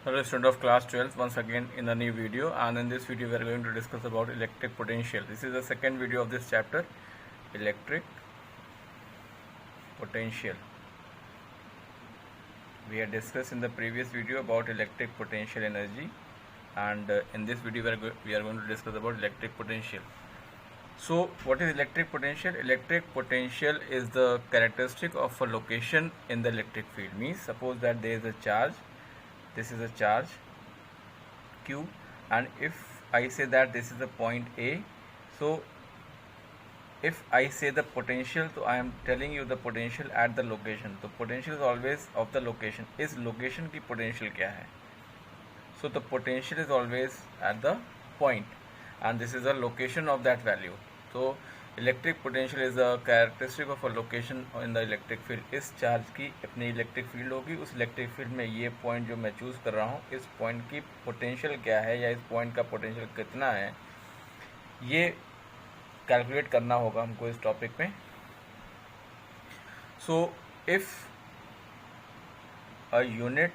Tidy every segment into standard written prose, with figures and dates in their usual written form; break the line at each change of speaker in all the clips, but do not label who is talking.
Hello student of class 12, once again in a new video, and in this video we are going to discuss about electric potential. This is the second video of this chapter, electric potential. We had discussed in the previous video about electric potential energy, and in this video we are going to discuss about electric potential. So what is electric potential? Electric potential is the characteristic of a location in the electric field. Means suppose that there is a charge, this is a charge Q, and if I say that this is the point A, so if I say the potential, so I am telling you the potential at the location. The potential is always of the location. इस location की potential क्या है? So the potential is always at the point, and this is the location of that value. So electric potential is the characteristic of a location in the electric field. इस charge की अपनी electric field होगी, उस electric field में ये point जो मैं choose कर रहा हूँ, इस पॉइंट की पोटेंशियल क्या है या इस पॉइंट का पोटेंशियल कितना है, ये कैलकुलेट करना होगा हमको इस टॉपिक में. So if a unit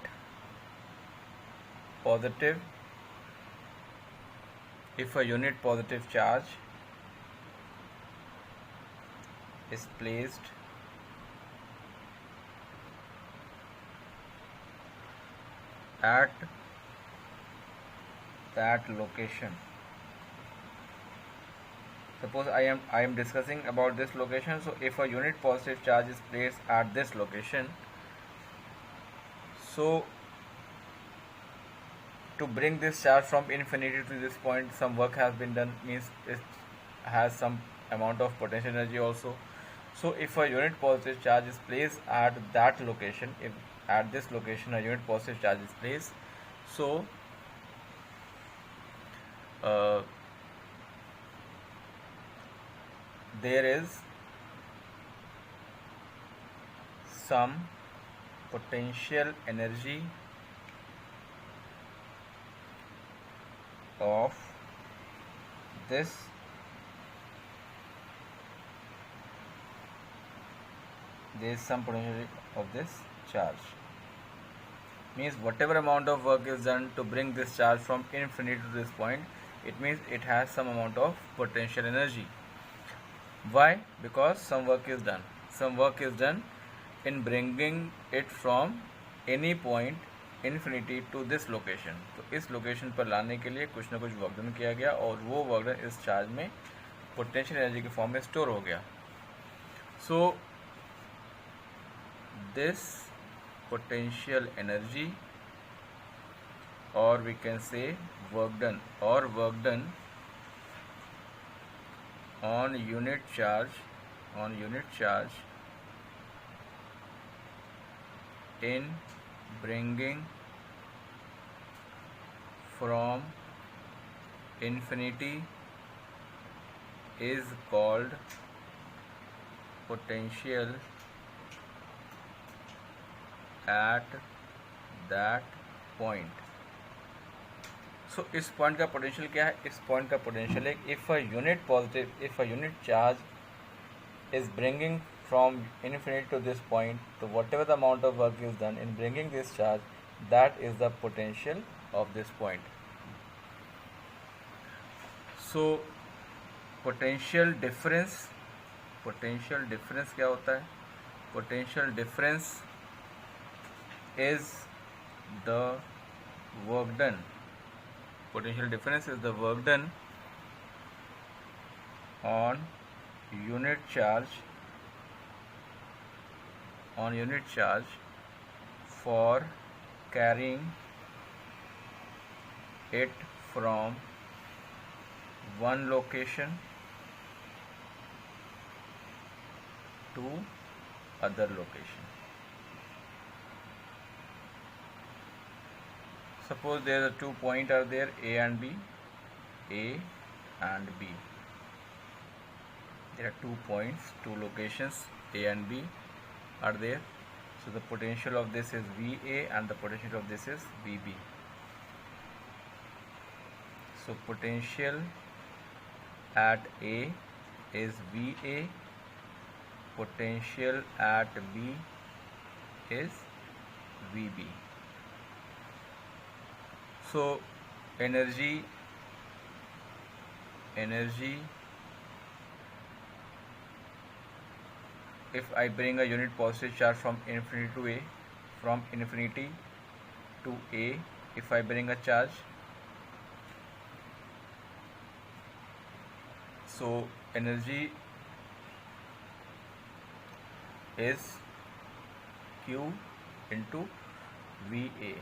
positive charge is placed at that location. Suppose I am discussing about this location. So if a unit positive charge is placed at this location, so to bring this charge from infinity to this point, some work has been done. Means it has some amount of potential energy also. So if a unit positive charge is placed at that location, if at this location a unit positive charge is placed, so there is some potential energy of this charge. Means whatever amount of work is done to bring this charge from infinity to this point, it means it has some amount of potential energy. Why? Because some work is done in bringing it from any point infinity to this location. तो इस location पर लाने के लिए कुछ ना कुछ work done किया गया, और वो वर्क डन इस चार्ज में पोटेंशियल एनर्जी के फॉर्म में स्टोर हो गया. सो this potential energy, or we can say work done on unit charge in bringing from infinity is called potential at that point. So इस पॉइंट का potential क्या है? इस पॉइंट का पोटेंशियल है if a unit charge is bringing from infinity to this point, so whatever the amount of work is done in bringing this charge, that is the potential of this point. So potential difference क्या होता है? Potential difference is the work done. Potential difference is the work done on unit charge for carrying it from one location to other location. Suppose there are 2 points are there, A and B. There are 2 points, 2 locations, A and B are there. So the potential of this is VA and the potential of this is VB. So potential at A is VA, potential at B is VB. So energy if I bring a unit positive charge from infinity to A, from infinity to A, if I bring a charge, so energy is Q into VA,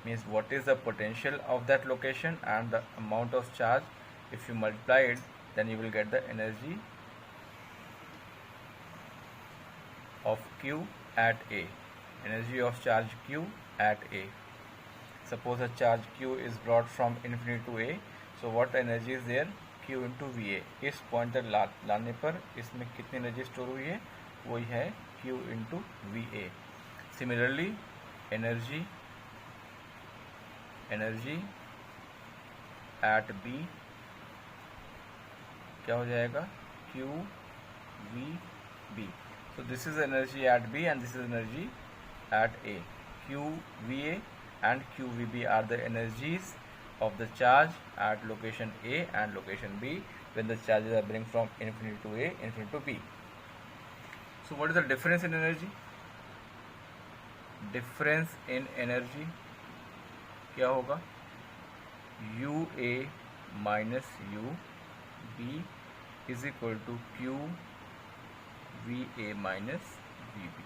means what is the potential of that location and the amount of charge. If you multiply it, then you will get the energy of Q at A, energy of charge Q at A. Suppose a charge Q is brought from infinity to A, so what energy is there? Q into VA. इस point तक लाने पर इसमें कितनी energy store हुई है? वही है Q into VA. Similarly, energy at B क्या हो जाएगा? Q V B. So this is energy at B and this is energy at A. Q VA and Q VB are the energies of the charge at location A and location B when the charges are bring from infinity to A, infinity to B. So what is the difference in energy? Difference in energy क्या होगा? UA minus UB is equal to Q VA minus VB.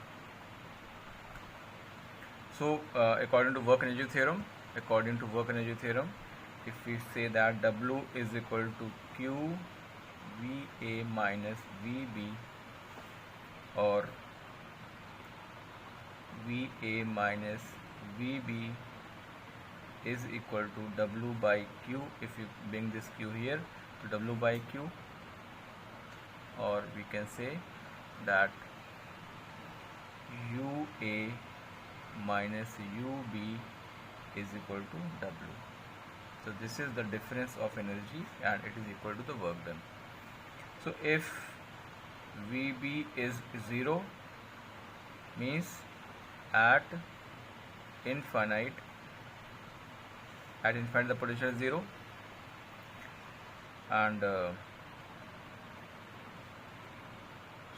So according to work energy theorem, if we say that W is equal to Q VA minus VB or VA minus VB is equal to W by Q, if you bring this Q here to W by Q, or we can say that UA minus UB is equal to W. So this is the difference of energy and it is equal to the work done. So if VB is 0, means at infinite the potential is 0, and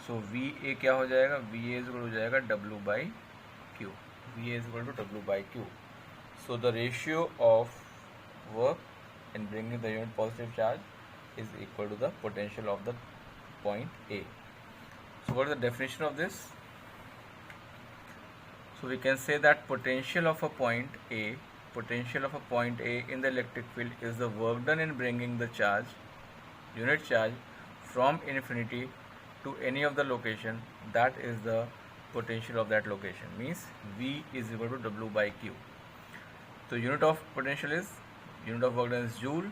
so VA क्या हो जाएगा? VA is equal हो जाएगा W by Q. VA is equal to W by Q. So the ratio of work in bringing the unit positive charge is equal to the potential of the point A. So what is the definition of this? So we can say that potential of a point A in the electric field is the work done in bringing the charge, unit charge, from infinity to any of the location. That is the potential of that location, means V is equal to W by Q. So unit of potential is, unit of work done is joule,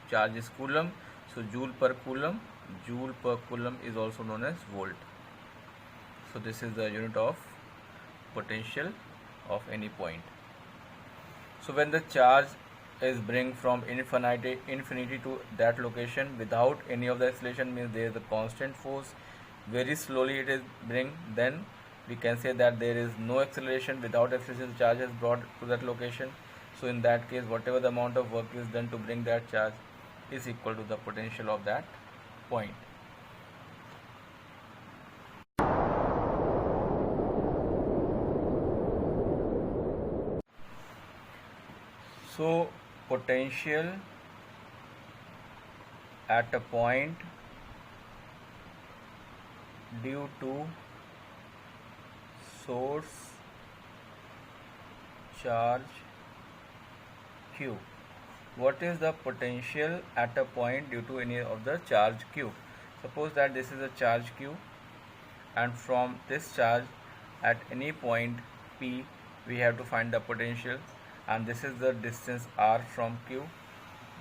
charge is coulomb, so joule per coulomb is also known as volt. So this is the unit of potential of any point. So when the charge is bring from infinity to that location without any of the acceleration, means there is a constant force, very slowly it is bring, then we can say that there is no acceleration. Without acceleration, the charge is brought to that location. So in that case, whatever the amount of work is done to bring that charge is equal to the potential of that point. So potential at a point due to source charge Q. What is the potential at a point due to any of the charge Q? Suppose that this is a charge Q, and from this charge at any point P we have to find the potential, and this is the distance R from Q.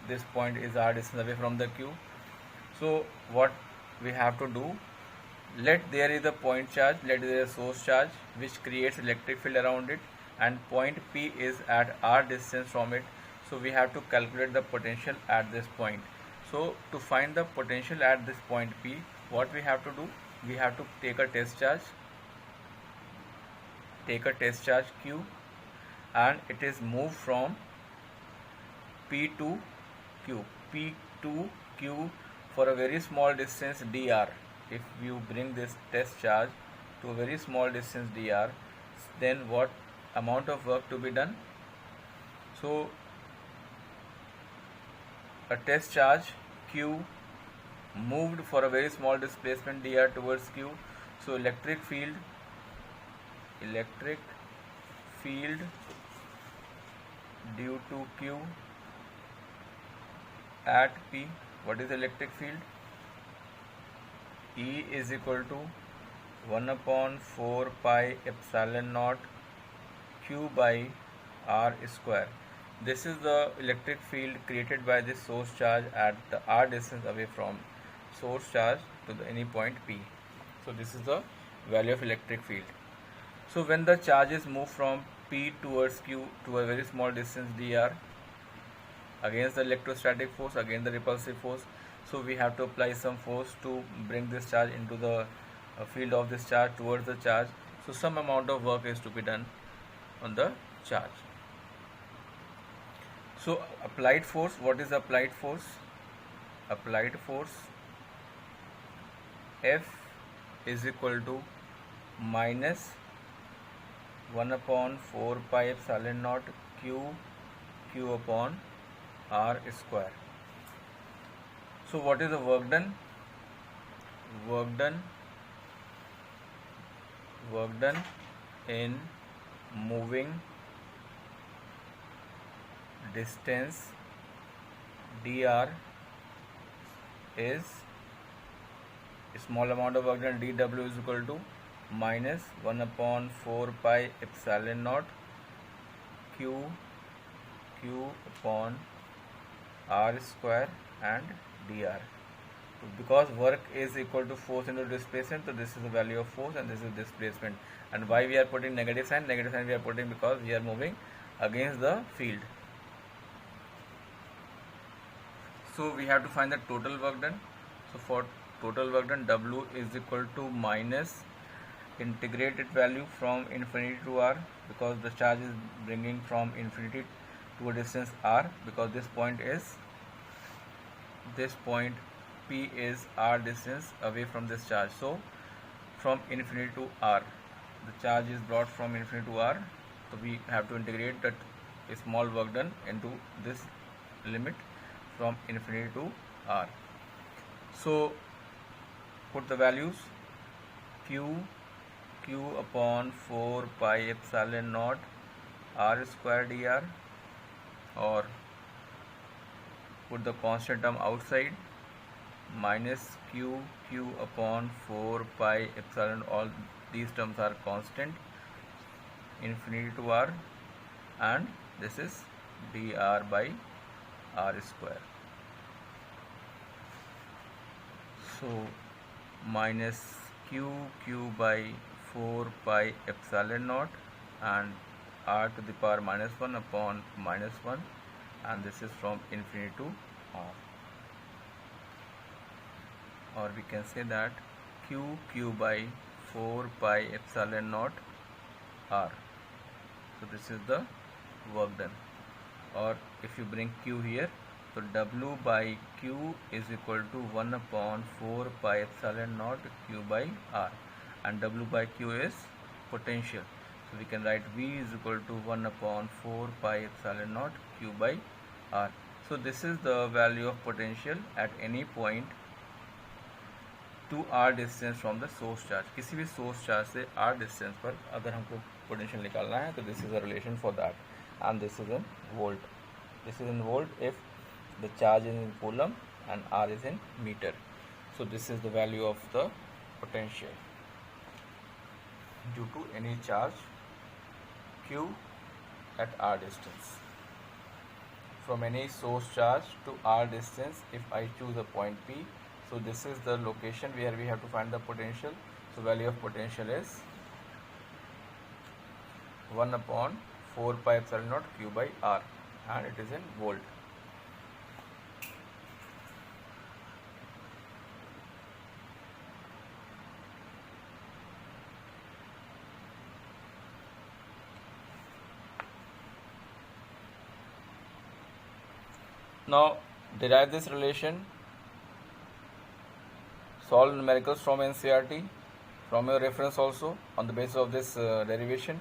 This point is R distance away from the Q. So what we have to do, let there is a point charge, let there is a source charge which creates electric field around it, and point P is at R distance from it. So we have to calculate the potential at this point. So to find the potential at this point P, what we have to do, we have to take a test charge Q, and it is moved from P2Q. P2Q for a very small distance dr. If you bring this test charge to a very small distance dr, then what amount of work to be done? So a test charge Q moved for a very small displacement dr towards Q. So electric field due to Q at P. What is electric field? E is equal to 1 upon 4 pi epsilon naught Q by R square. This is the electric field created by this source charge at the R distance away from source charge to any point P. So this is the value of electric field. So when the charges move from P towards Q to a very small distance dr, against the electrostatic force, against the repulsive force, so we have to apply some force to bring this charge into the field of this charge towards the charge. So some amount of work is to be done on the charge. So applied force, what is applied force? Applied force F is equal to minus 1 upon 4 pi epsilon naught Q upon R square. So what is the work done? Work done in moving distance dr is small amount of work done dw is equal to minus 1 upon 4 pi epsilon naught Q upon R square and dr. Because work is equal to force into displacement, so this is the value of force and this is displacement. And why we are putting negative sign? Negative sign we are putting because we are moving against the field. So we have to find the total work done. So for total work done, W is equal to minus integrated value from infinity to R, because the charge is bringing from infinity to a distance R, because this point P is R distance away from this charge. So from infinity to R, the charge is brought from infinity to R, so we have to integrate that small work done into this limit from infinity to R. So put the values Q upon 4 pi epsilon naught R square dr, or put the constant term outside, minus Q upon 4 pi epsilon, all these terms are constant, infinity to R, and this is dr by R square. So minus Q by 4 pi epsilon naught and R to the power minus 1 upon minus 1, and this is from infinity to R. Or we can say that Q by 4 pi epsilon naught R. So this is the work done. Or if you bring Q here, so W by Q is equal to 1 upon 4 pi epsilon naught Q by R, and W by Q is potential. So we can write V is equal to 1 upon 4 pi epsilon naught Q by R. So this is the value of potential at any point to R distance from the source charge. किसी भी source charge से R distance पर अगर हमको potential निकालना है, तो this is a relation for that, and this is in volt. This is in volt if the charge is in coulomb and R is in meter. So this is the value of the potential due to any charge Q at R distance. From any source charge to R distance, if I choose a point P, so this is the location where we have to find the potential. So value of potential is 1 upon 4 pi epsilon naught Q by R, and it is in volt. Now derive this relation, solve numericals from NCERT, from your reference also. On the basis of this derivation,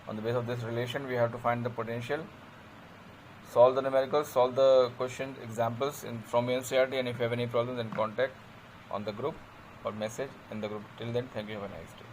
on the basis of this relation, we have to find the potential, solve the numericals, solve the question examples from NCERT, and if you have any problems, then contact on the group or message in the group. Till then, thank you, have a nice day.